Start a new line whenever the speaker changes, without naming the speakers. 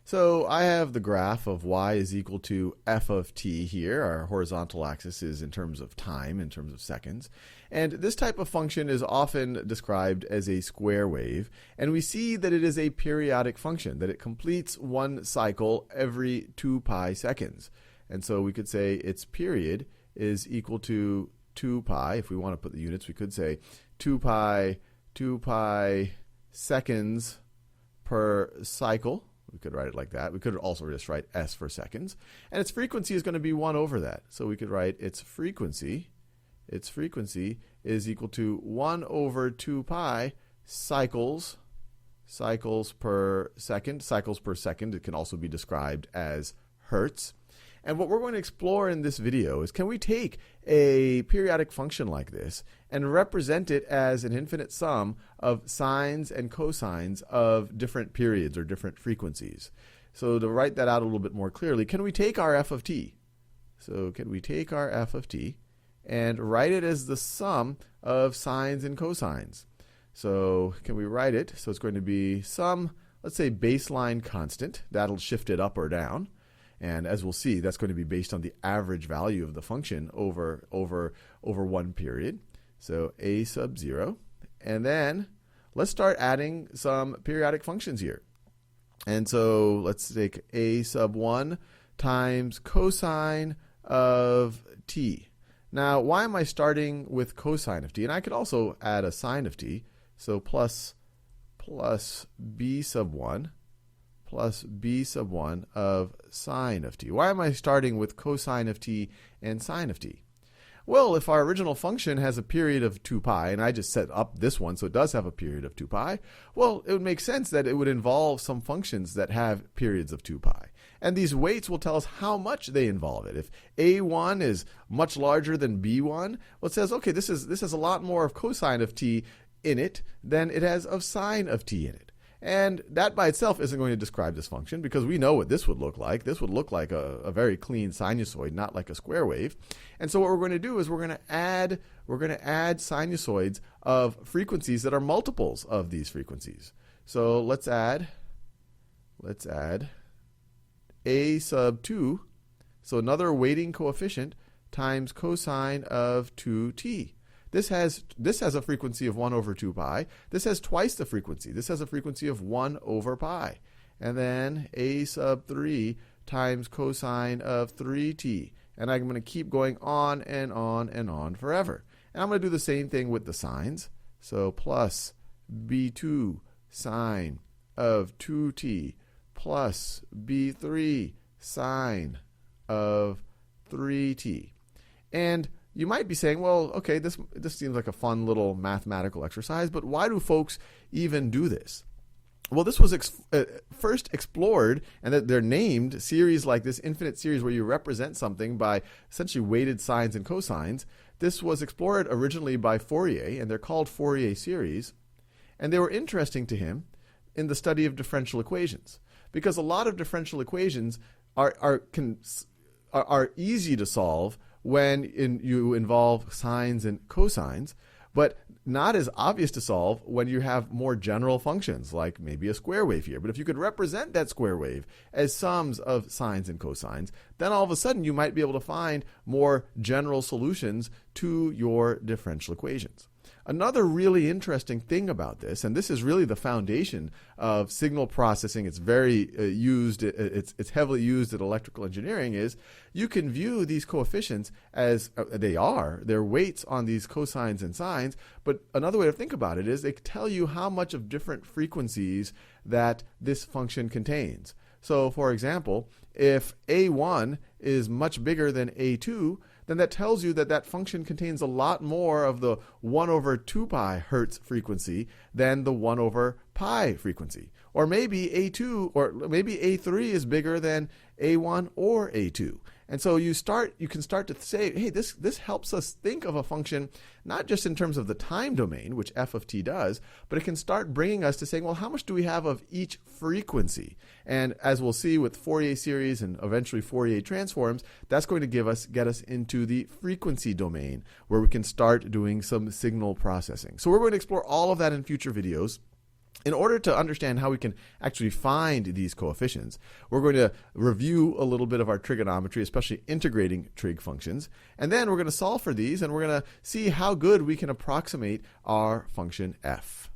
So I have the graph of y is equal to f of t here. Our horizontal axis is in terms of time, in terms of seconds. And this type of function is often described as a square wave. And we see that it is a periodic function, that it completes one cycle every 2 pi seconds. And so we could say its period is equal to 2 pi. If we want to put the units, we could say 2 pi seconds per cycle. We could write it like that. We could also just write s for seconds. And its frequency is going to be 1 over that. So we could write its frequency is equal to 1 over 2 pi cycles per second. Cycles per second, it can also be described as hertz. And what we're going to explore in this video is, can we take a periodic function like this and represent it as an infinite sum of sines and cosines of different periods or different frequencies? So to write that out a little bit more clearly, can we take our f of t? So can we take our f of t and write it as the sum of sines and cosines? So can we write it? So it's going to be some, let's say, baseline constant. That'll shift it up or down. And as we'll see, that's going to be based on the average value of the function over one period. So a sub 0. And then let's start adding some periodic functions here. And so let's take a sub 1 times cosine of t. Now, why am I starting with cosine of t? And I could also add a sine of t. So plus b sub 1 plus b sub 1 of sine of t. Why am I starting with cosine of t and sine of t? Well, if our original function has a period of 2 pi, and I just set up this one so it does have a period of 2 pi, well, it would make sense that it would involve some functions that have periods of 2 pi. And these weights will tell us how much they involve it. If a1 is much larger than b1, well, it says, okay, this has a lot more of cosine of t in it than it has of sine of t in it. And that by itself isn't going to describe this function, because we know what this would look like. This would look like a very clean sinusoid, not like a square wave. And so what we're going to do is we're going to add sinusoids of frequencies that are multiples of these frequencies. So let's add a sub 2, so another weighting coefficient, times cosine of 2t. This has a frequency of 1 over 2 pi. This has twice the frequency. This has a frequency of 1 over pi. And then a sub 3 times cosine of 3t. And I'm going to keep going on and on and on forever. And I'm going to do the same thing with the sines. So plus b2 sine of 2t plus b3 sine of 3t. And you might be saying, well, okay, this seems like a fun little mathematical exercise, but why do folks even do this? Well, this was first explored, and that they're named series like this, infinite series where you represent something by essentially weighted sines and cosines. This was explored originally by Fourier, and they're called Fourier Series. And they were interesting to him in the study of differential equations, because a lot of differential equations are easy to solve when you involve sines and cosines, but not as obvious to solve when you have more general functions, like maybe a square wave here. But if you could represent that square wave as sums of sines and cosines, then all of a sudden you might be able to find more general solutions to your differential equations. Another really interesting thing about this, and this is really the foundation of signal processing, it's very it's heavily used in electrical engineering, is you can view these coefficients as they're weights on these cosines and sines, but another way to think about it is they tell you how much of different frequencies that this function contains. So for example, if a1 is much bigger than a2, then that tells you that that function contains a lot more of the 1 over 2 pi hertz frequency than the 1 over pi frequency. Or maybe a2 or maybe a3 is bigger than a1 or a2. And so you can start to say, hey, this helps us think of a function not just in terms of the time domain, which f of t does, but it can start bringing us to saying, well, how much do we have of each frequency? And as we'll see with Fourier series and eventually Fourier transforms, that's going to get us into the frequency domain, where we can start doing some signal processing. So we're going to explore all of that in future videos. In order to understand how we can actually find these coefficients, we're going to review a little bit of our trigonometry, especially integrating trig functions, and then we're going to solve for these, and we're going to see how good we can approximate our function f.